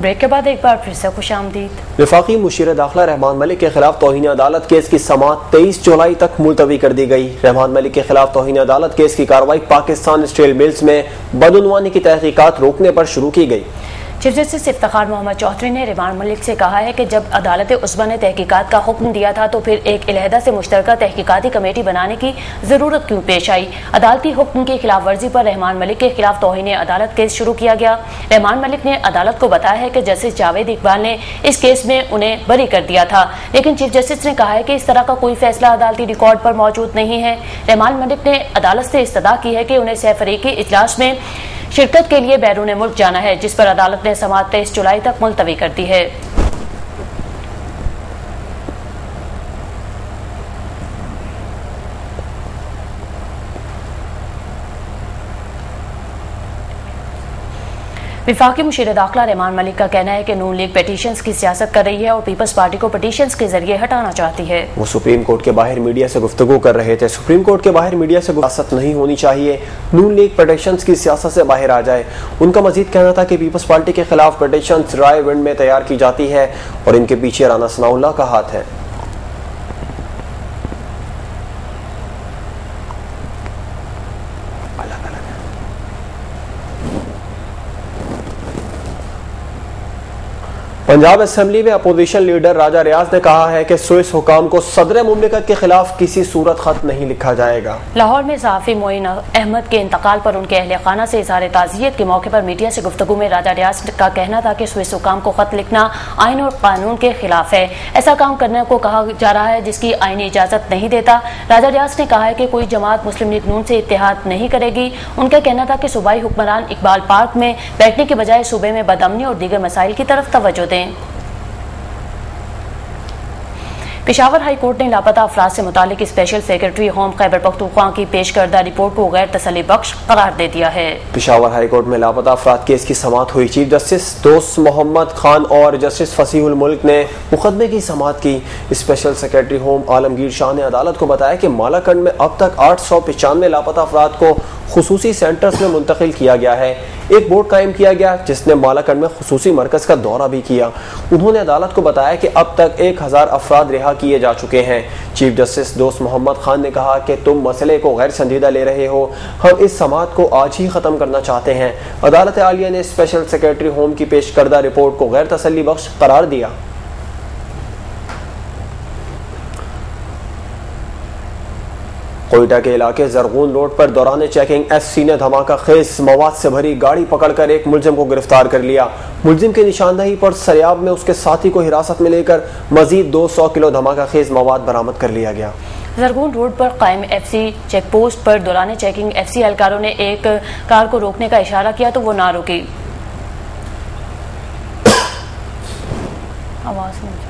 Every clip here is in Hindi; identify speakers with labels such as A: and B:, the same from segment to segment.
A: ब्रेक के बाद एक बार फिर से खुशामदीद।
B: वफाकी मुशीर दाखिला रहमान मलिक के खिलाफ तौहीन अदालत केस की समाअत 23 जुलाई तक मुलतवी कर दी गई। रहमान मलिक के खिलाफ तौहीन अदालत केस की कार्रवाई पाकिस्तान स्टील मिल्स में बदउनवानी की तहकीकात रोकने पर शुरू की गई।
A: चीफ जस्टिस इफ्तिखार मोहम्मद चौधरी ने रहमान मलिक से कहा है कि जब अदालत उस्मा ने तहकीकात का हुक्म दिया था तो फिर एक अलहदा से मुश्तरका तहकीकाती कमेटी बनाने की जरूरत क्यों पेश आई। अदालती हुक्म की खिलाफ वर्जी पर रहमान मलिक के खिलाफ तौहीन अदालत केस शुरू किया गया। रहमान मलिक ने अदालत को बताया है कि जस्टिस जावेद इकबाल ने इस केस में उन्हें बरी कर दिया था, लेकिन चीफ जस्टिस ने कहा है कि इस तरह का कोई फैसला अदालती रिकॉर्ड पर मौजूद नहीं है। रहमान मलिक ने अदालत से इस्तदा की है कि उन्हें सहफरीकी इजलास में शिरकत के लिए बैरून मुल्क जाना है, जिस पर अदालत ने समाअत 23 जुलाई तक मुलतवी कर दी है। विफाकी मुशीर दाखिला रहमान मलिक का कहना है कि नून लीग पिटीशंस की सियासत कर रही है और पीपल्स पार्टी को पिटीशंस के जरिए हटाना चाहती है।
B: वो सुप्रीम कोर्ट के बाहर मीडिया से गुफ्तगू कर रहे थे। सुप्रीम कोर्ट के बाहर मीडिया से सियासत नहीं होनी चाहिए, नून लीग पिटीशंस की सियासत से बाहर आ जाए। उनका मजीद कहना था कि पीपल्स पार्टी के खिलाफ पिटीशंस राय विंड में तैयार की जाती है और इनके पीछे राना सनाउल्लाह का हाथ है। पंजाब असेंबली में अपोजिशन लीडर राजा रियाज ने कहा है कि स्विस हुकाम को सदर मुमलिकत के खिलाफ किसी सूरत खत नहीं लिखा जाएगा।
A: लाहौर में सहाफी मोइन अहमद के इंतकाल पर उनके अहले खाना से इज़हार ताज़ियत के मौके पर मीडिया से गुफ्तगू में राजा रियाज का कहना था कि स्विस हुकाम को खत लिखना आइन और कानून के खिलाफ है। ऐसा काम करने को कहा जा रहा है जिसकी आईनी इजाजत नहीं देता। राजा रियाज ने कहा है कि कोई जमात मुस्लिम लीग नून से इत्तेहाद नहीं करेगी। उनका कहना था कि सूबाई हुक्मरान इकबाल पार्क में बैठने के बजाय सूबे में बदअमनी और दीगर मसाइल की तरफ तवज्जो दें। पेशावर हाई कोर्ट ने लापता अफराद से मुतालिक special secretary home Khyber Pakhtunkhwa की पेश करदा रिपोर्ट को गैर तसल्ली बख्श करार दे दिया है।
B: पेशावर हाई कोर्ट में लापता अफराद केस की समाअत हुई। चीफ जस्टिस दोस्त मोहम्मद खान और जस्टिस फसीहुल मुल्क ने मुकदमे की समाअत की। Special secretary home Alamgir Shah ने अदालत को बताया कि मालाकंड में अब तक 895 लापता अफराद को खुसूसी सेंटर्स में मुंतकिल किया गया है। एक बोर्ड कायम किया गया जिसने मालाकंड में खुसूसी मरकज का दौरा भी किया। उन्होंने अदालत को बताया कि अब तक 1000 अफराद रिहा किए जा चुके हैं। चीफ जस्टिस दोस्त मोहम्मद खान ने कहा कि तुम मसले को गैर संजीदा ले रहे हो, हम इस समाअत को आज ही खत्म करना चाहते हैं। अदालत आलिया ने स्पेशल सेक्रेटरी होम की पेश करदा रिपोर्ट को गैर तसल्ली बख्श करार दिया। कोयटा के इलाके जरगून रोड पर दौरान चेकिंग एससी ने धमाका खेज मवाद से भरी गाड़ी पकड़कर एक मुलजिम को गिरफ्तार कर लिया। मुलजिम की निशानदही पर सरियाब में उसके साथी को हिरासत में लेकर मजीद 200 किलो धमाका खेज मवाद बरामद कर लिया गया।
A: जरगून रोड पर कायम एफसी चेक पोस्ट पर दौरान चेकिंग एफसी एहलकारों ने एक कार को रोकने का इशारा किया तो वो ना रुकी। आवाज नहीं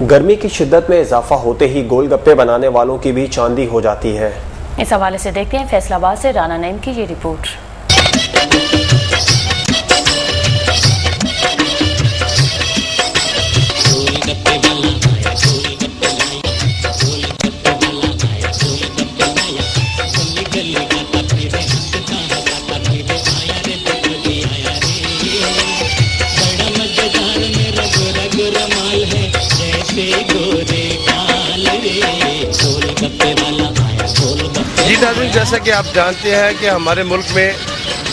B: गर्मी की शिद्दत में इजाफा होते ही गोलगप्पे बनाने वालों की भी चांदी हो जाती है।
A: इस हवाले से देखते हैं फैसलाबाद से राना नईम की ये रिपोर्ट।
C: जी नाज़रीन, जैसा कि आप जानते हैं कि हमारे मुल्क में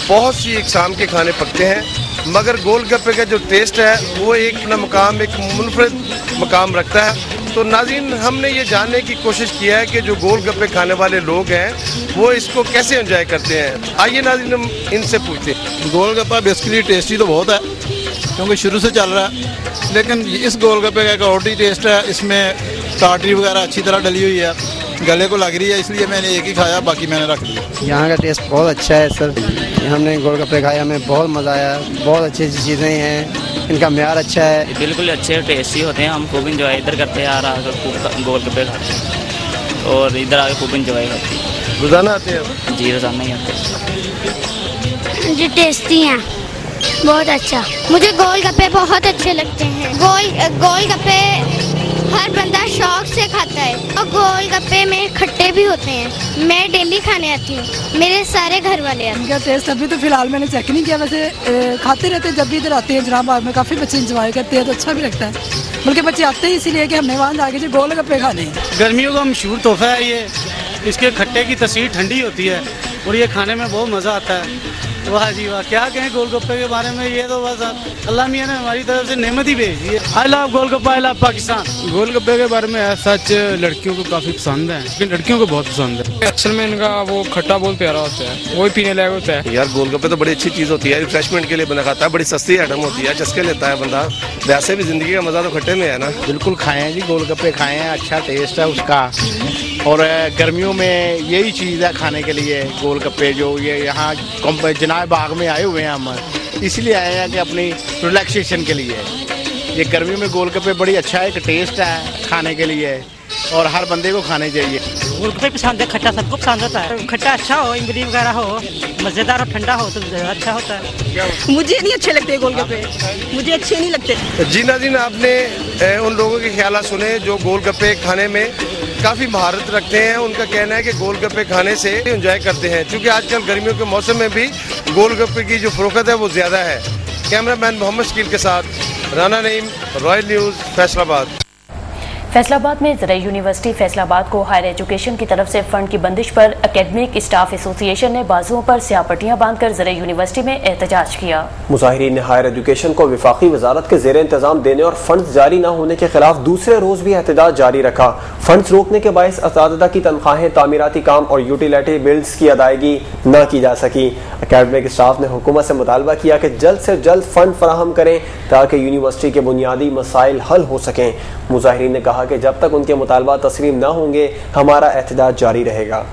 C: बहुत सी इकसाम के खाने पकते हैं, मगर गोलगप्पे का जो टेस्ट है वो एक अपना मकाम, एक मुनफरिद मकाम रखता है। तो नाज़रीन, हमने ये जानने की कोशिश किया है कि जो गोलगप्पे खाने वाले लोग हैं वो इसको कैसे एंजॉय करते हैं। आइए नाज़रीन, हम इनसे पूछते हैं।
D: गोलगप्पा बेसिकली टेस्टी तो बहुत है क्योंकि शुरू से चल रहा है, लेकिन इस गोलगप्पे का एक और ही टेस्ट है, इसमें टाटरी वगैरह अच्छी तरह डली हुई है, गले को लग रही है, इसलिए मैंने एक ही खाया, बाकी मैंने रख लिया।
E: यहाँ का टेस्ट बहुत अच्छा है सर, हमने गोलगप्पे खाया, हमें बहुत मज़ा आया, बहुत अच्छी अच्छी चीज़ें हैं, इनका म्यार अच्छा है।
F: बिल्कुल अच्छे टेस्टी होते हैं, हम खूब इंजॉय इधर करते हैं, गोलगप्पे खाते हैं और इधर आके खूब इंजॉय करते हैं।
C: रोज़ाना आते हैं?
F: जी रोज़ाना ही आते हैं।
G: जी टेस्टी हैं, बहुत अच्छा। मुझे गोलगप्पे बहुत अच्छे लगते हैं। गोलगप्पे हर बंदा शौक से खाता है और गोलगप्पे में खट्टे भी होते हैं। मैं डेली खाने आती हूँ, मेरे सारे घर वाले आते हैं।
H: इनका टेस्ट अभी तो फिलहाल मैंने चेक नहीं किया, वैसे खाते रहते हैं जब भी इधर आते हैं जनाबाद में, काफ़ी बच्चे इंजॉय करते हैं तो अच्छा भी लगता है, बल्कि बच्चे आते हैं इसीलिए कि हमने वहाँ जाके जो गोलगप्पे खाने।
I: गर्मियों का मशहूर तोहफा है ये, इसके खट्टे की तसीर ठंडी होती है और ये खाने में बहुत मज़ा आता है। वाह जी वाह, क्या कहें गोलगप्पे के बारे में, ये तो बस अल्लाह मियां ने हमारी तरफ से नेमत ही भेज दी है। I love golgappa, I love Pakistan.
J: गोलगप्पे के बारे में सच लड़कियों को काफ़ी पसंद है, लेकिन लड़कियों को बहुत पसंद है। असल में इनका वो खट्टा बहुत प्यारा होता है, वो ही पीने लायक होता है।
C: यार गोलगप्पे तो बड़ी अच्छी चीज़ होती है, रिफ्रेशमेंट के लिए बना खाता है, बड़ी सस्ती आइटम होती है, चस्के लेता है बंदा। वैसे भी जिंदगी का मज़ा तो खट्टे में है ना।
K: बिल्कुल खाए हैं जी, गोलगप्पे खाए हैं, अच्छा टेस्ट है उसका, और गर्मियों में यही चीज़ है खाने के लिए गोलगप्पे। जो ये यहाँ जनाब बाग में आए हुए हैं हम, इसलिए आए हैं कि अपनी रिलैक्सेशन के लिए। ये गर्मियों में गोलगप्पे बड़ी अच्छा एक टेस्ट है खाने के लिए और हर बंदे को खाने चाहिए।
L: गोलगप्पे पसंद है, खट्टा सबको पसंद होता है, खट्टा अच्छा हो, इमली वगैरह हो, मज़ेदार और ठंडा हो तो अच्छा होता है।
H: मुझे नहीं अच्छे लगते गोलगप्पे, मुझे अच्छे नहीं लगते।
C: जी नाज़रीन, आपने उन लोगों के ख्याल सुने जो गोलगप्पे खाने में काफ़ी महारत रखते हैं। उनका कहना है कि गोलगप्पे खाने से एंजॉय करते हैं, क्योंकि आजकल गर्मियों के मौसम में भी गोलगप्पे की जो फ़रोख्त है वो ज़्यादा है। कैमरामैन मोहम्मद शकील के साथ राना नईम, रॉयल न्यूज़, फैसलाबाद।
A: फैसलाबाद में ज़राई यूनिवर्सिटी फैसलाबाद को हायर एजुकेशन की तरफ से फंड की बंदिश पर एकेडमिक स्टाफ एसोसिएशन ने बाजुओं पर स्याह पट्टियां बांधकर ज़राई यूनिवर्सिटी में एहतजाज किया। मुजाहिरीन ने हायर एजुकेशन को विफाकी वजारत के ज़ेर इंतजाम देने और फंड जारी न होने के खिलाफ दूसरे रोज भी एहतजाज जारी रखा। फंड रोकने के बायस असातिज़ा की तनख्वाहें, तामीराती काम और यूटिलिटी बिल्स की अदायगी न की जा सकी। एकेडमिक स्टाफ ने हुकूमत से मुतालबा किया कि जल्द से जल्द फंड फराहम करें ताकि यूनिवर्सिटी के बुनियादी मसाइल हल हो सकें। मुजाहिरीन ने कहा कि जब तक उनके मुतालबा तस्लीम न होंगे हमारा एहतजाज जारी रहेगा।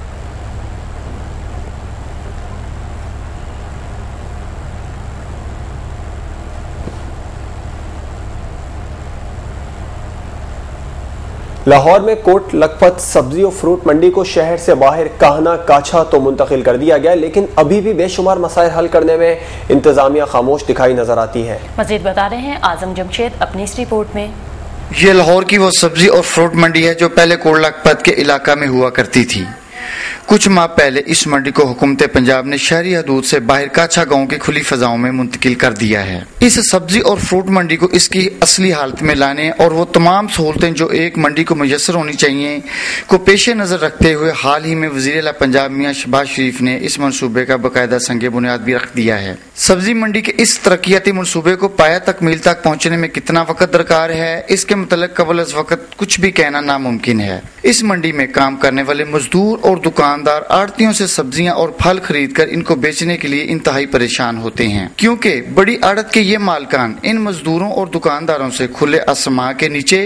A: लाहौर में कोट लखपत सब्जी और फ्रूट मंडी को शहर से बाहर काहना काछा तो मुंतकिल कर दिया गया, लेकिन अभी भी बेशुमार मसाइल हल करने में इंतजामिया खामोश दिखाई नजर आती है। मजीद बता रहे हैं आजम जमशेद अपनी इस रिपोर्ट में।
M: ये लाहौर की वो सब्जी और फ्रूट मंडी है जो पहले कोट लखपत के इलाका में हुआ करती थी। कुछ माह पहले इस मंडी को हुकूमत पंजाब ने शहरी हदूद से बाहर काछा गांव की खुली फजाओं में मुंतकिल कर दिया है। इस सब्जी और फ्रूट मंडी को इसकी असली हालत में लाने और वो तमाम सहूलतें जो एक मंडी को मुयसर होनी चाहिए को पेश नजर रखते हुए हाल ही में वज़ीर-ए-आला पंजाब मियां शहबाज शरीफ ने इस मनसूबे का बाकायदा संगे बुनियाद भी रख दिया है। सब्जी मंडी के इस तरक्याती मनसूबे को पाया तकमील तक पहुँचने में कितना वक्त दरकार है, इसके मुतल्लिक कबल अज़ वक्त कुछ भी कहना नामुमकिन है। इस मंडी में काम करने वाले मजदूर और दुकान दुकानदार आड़तियों से सब्जियां और फल खरीदकर इनको बेचने के लिए इंतहाई परेशान होते हैं, क्योंकि बड़ी आड़त के ये मालकान इन मजदूरों और दुकानदारों से खुले आसमां के नीचे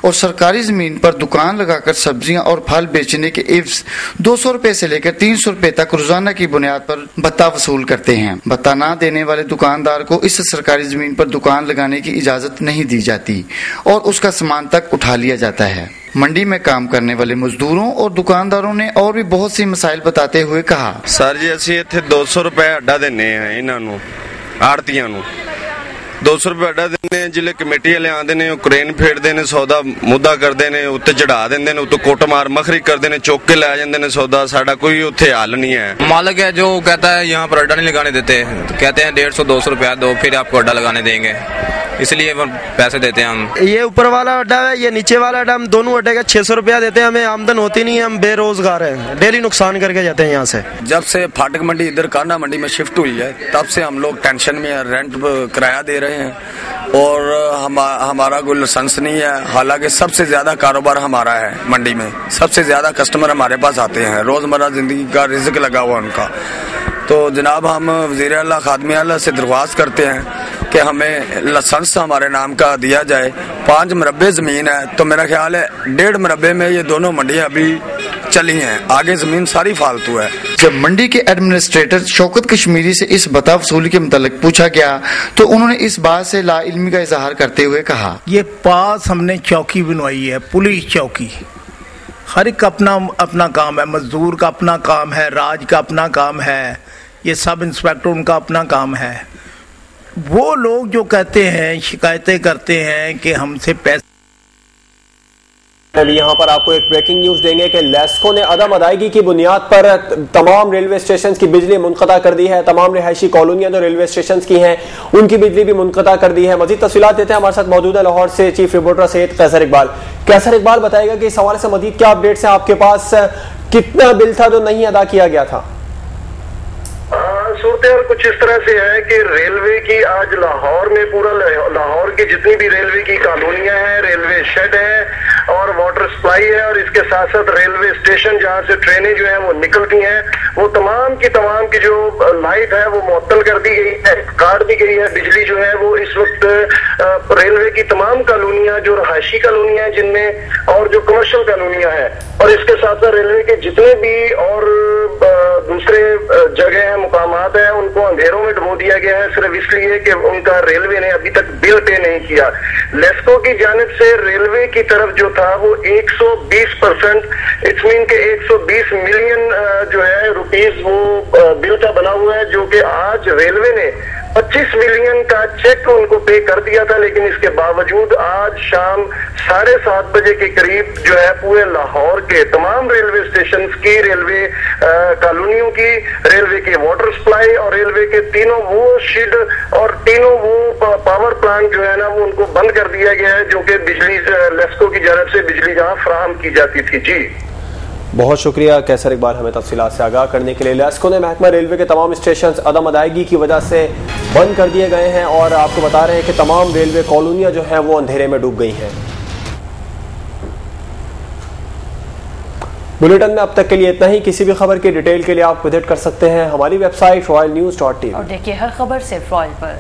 M: और सरकारी जमीन पर दुकान लगाकर सब्जियां और फल बेचने के एवज 200 रुपए से लेकर 300 रुपए तक रोजाना की बुनियाद पर भत्ता वसूल करते हैं। भत्ता न देने वाले दुकानदार को इस सरकारी जमीन पर दुकान लगाने की इजाजत नहीं दी जाती और उसका सामान तक उठा लिया जाता है। मंडी में काम करने वाले मजदूरों और दुकानदारों ने और भी बहुत सी मसाइल बताते हुए कहा,
C: सर जी ਅਸੀਂ ਇੱਥੇ 200 रुपए ਅੱਡਾ ਦਿੰਨੇ ਆ ਇਹਨਾਂ ਨੂੰ ਆੜਤੀਆਂ ਨੂੰ 200 रुपए ਅੱਡਾ ਦਿੰਨੇ ਆ। ਜ਼ਿਲ੍ਹੇ ਕਮੇਟੀ ਵਾਲੇ ਆਉਂਦੇ ਨੇ ਉਹ ਕ੍ਰੇਨ ਫੇੜਦੇ ਨੇ, ਸੌਦਾ ਮੁੱਦਾ ਕਰਦੇ ਨੇ, ਉੱਤੇ ਚੜਾ ਦਿੰਦੇ ਨੇ, ਉੱਤੇ ਕੁੱਟ ਮਾਰ ਮਖਰੀ ਕਰਦੇ ਨੇ, ਚੁੱਕ ਕੇ ਲੈ ਜਾਂਦੇ ਨੇ ਸੌਦਾ। ਸਾਡਾ ਕੋਈ ਉੱਥੇ ਹੱਲ नहीं है।
N: मालिक है जो कहता है यहाँ पर अड्डा नहीं लगाने देते, तो कहते हैं 150-200 रुपया दो फिर आपको अड्डा लगाने देंगे, इसलिए पैसे देते हैं हम।
O: ये ऊपर वाला अड्डा है, ये नीचे वाला अड्डा, हम दोनों अड्डे का 600 रुपया देते हैं। हमें आमदन होती नहीं है, हम बेरोजगार हैं, डेली नुकसान करके जाते हैं यहाँ से।
P: जब से फाटक मंडी इधर कान्हा मंडी में शिफ्ट हुई है तब से हम लोग टेंशन में, रेंट किराया दे रहे हैं और हमारा कोई लाइसेंस नहीं है। हालांकि सबसे ज्यादा कारोबार हमारा है मंडी में, सबसे ज्यादा कस्टमर हमारे पास आते हैं, रोजमर्रा जिंदगी का रिज़्क लगा हुआ उनका। तो जनाब हम वज़ीर आला खादमे आला से दरख्वास्त करते हैं कि हमें लाइसेंस हमारे नाम का दिया जाए। 5 मरबे जमीन है, तो मेरा ख्याल है 1.5 मरबे में ये दोनों मंडियां अभी चली हैं, आगे जमीन सारी फालतू है।
M: जब मंडी के एडमिनिस्ट्रेटर शौकत कश्मीरी से इस भत्ता वसूली के मुतालिक पूछा गया तो उन्होंने इस बात से लाइल्मी का इजहार करते हुए कहा,
Q: ये पास हमने चौकी बनवाई है, पुलिस चौकी। हर एक अपना अपना काम है, मजदूर का अपना काम है, राज का अपना काम है, ये सब इंस्पेक्टर उनका अपना काम है। वो लोग जो कहते हैं, शिकायतें करते हैं कि हमसे पैसे।
B: अभी यहाँ पर आपको एक ब्रेकिंग न्यूज देंगे कि लेस्को ने अदम अदायगी की बुनियाद पर तमाम रेलवे स्टेशन की बिजली मुनक़ता कर दी है। तमाम रिहायशी कॉलोनियां जो रेलवे स्टेशन की हैं उनकी बिजली भी मुनक़ता कर दी है। मजीद तफसीलात देते हैं, हमारे साथ मौजूद है लाहौर से चीफ रिपोर्टर सैयद कैसर इकबाल। कैसर इकबाल बताएगा कि इस हवाले से मजीद क्या अपडेट्स हैं आपके पास, कितना बिल था जो नहीं अदा किया गया था?
R: सूरत कुछ इस तरह से है कि रेलवे की आज लाहौर में पूरा लाहौर की जितनी भी रेलवे की कॉलोनियां हैं, रेलवे शेड है और वाटर सप्लाई है और इसके साथ साथ रेलवे स्टेशन जहां से ट्रेनें जो है वो निकलती हैं, वो तमाम की जो लाइट है वो मुअत्तल कर दी गई है, काट दी गई है। बिजली जो है वो इस वक्त रेलवे की तमाम कॉलोनियां जो रहायशी कॉलोनियां जिनमें और जो कमर्शियल कॉलोनियां हैं और इसके साथ साथ रेलवे के जितने भी और दूसरे जगह हैं, मुकामात है, उनको अंधेरों में डुबो दिया गया है, सिर्फ इसलिए कि उनका रेलवे ने अभी तक बिल पे नहीं किया। लेस्को की जानिब से रेलवे की तरफ जो था वो 120%, इट्स मीन के 120 मिलियन जो है रुपीस वो बिल का बना हुआ है, जो कि आज रेलवे ने 25 मिलियन का चेक उनको पे कर दिया था। लेकिन इसके बावजूद आज शाम 7:30 बजे के करीब जो है पूरे लाहौर के तमाम रेलवे स्टेशन की, रेलवे कॉलोनियों की, रेलवे के वाटर सप्लाई और रेलवे के तीनों वो शेड और तीनों वो पावर प्लांट जो है ना वो उनको बंद कर दिया गया है, जो कि बिजली लेस्को की जानब से बिजली जहां फराहम की जाती थी। जी
B: बहुत शुक्रिया कैसर इकबाल हमें तफसीलात से आगाह करने के लिए। लेस्को ने महकमा रेलवे के तमाम स्टेशन अदम अदायगी की वजह से बंद कर दिए गए हैं और आपको बता रहे हैं कि तमाम रेलवे कॉलोनियां जो हैं वो अंधेरे में डूब गई हैं। बुलेटिन में अब तक के लिए इतना ही। किसी भी खबर की डिटेल के लिए आप विजिट कर सकते हैं हमारी वेबसाइट royalnews.tv
A: और देखिए हर खबर सिर्फ रॉयल पर।